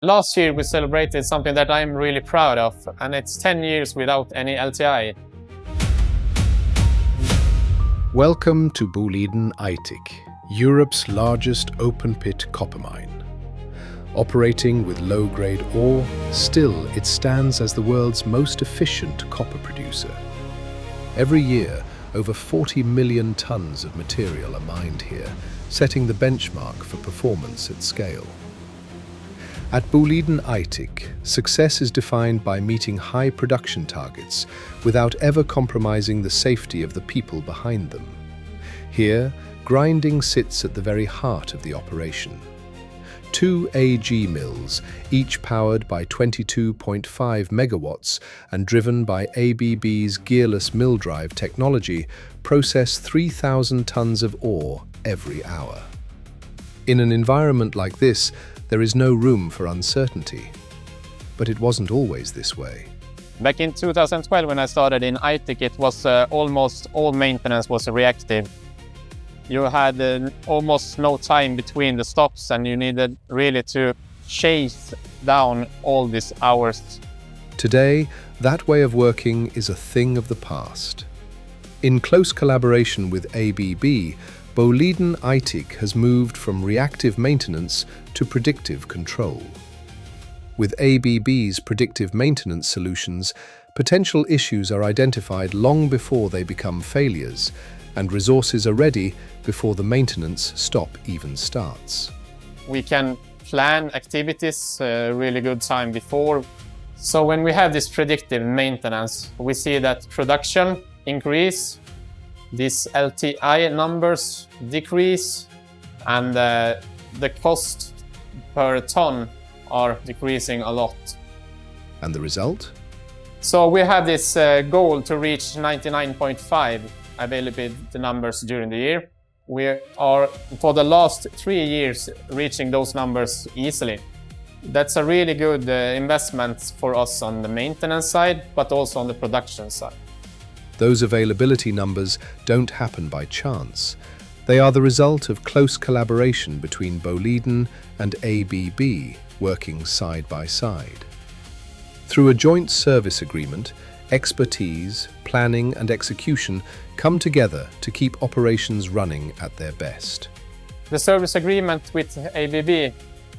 Last year we celebrated something that I'm really proud of, and it's 10 years without any LTI. Welcome to Boliden Aitik, Europe's largest open-pit copper mine. Operating with low-grade ore, still it stands as the world's most efficient copper producer. Every year, over 40 million tons of material are mined here, setting the benchmark for performance at scale. At Boliden Aitik, success is defined by meeting high production targets without ever compromising the safety of the people behind them. Here, grinding sits at the very heart of the operation. 2 AG mills, each powered by 22.5 megawatts and driven by ABB's gearless mill drive technology, process 3,000 tons of ore every hour. In an environment like this, there is no room for uncertainty. But it wasn't always this way. Back in 2012 when I started in Aitik, it was almost all maintenance was reactive. You had almost no time between the stops and you needed really to chase down all these hours. Today, that way of working is a thing of the past. In close collaboration with ABB, Boliden Aitik has moved from reactive maintenance to predictive control. With ABB's predictive maintenance solutions, potential issues are identified long before they become failures, and resources are ready before the maintenance stop even starts. We can plan activities a really good time before. So when we have this predictive maintenance, we see that production increase, these LTI numbers decrease, and the cost per ton are decreasing a lot. And the result? So we have this goal to reach 99.5 availability numbers during the year. We are, for the last 3 years, reaching those numbers easily. That's a really good investment for us on the maintenance side, but also on the production side. Those availability numbers don't happen by chance. They are the result of close collaboration between Boliden and ABB working side by side. Through a joint service agreement, expertise, planning and execution come together to keep operations running at their best. The service agreement with ABB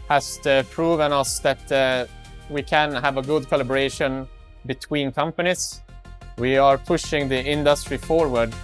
has proven us that we can have a good collaboration between companies. We are pushing the industry forward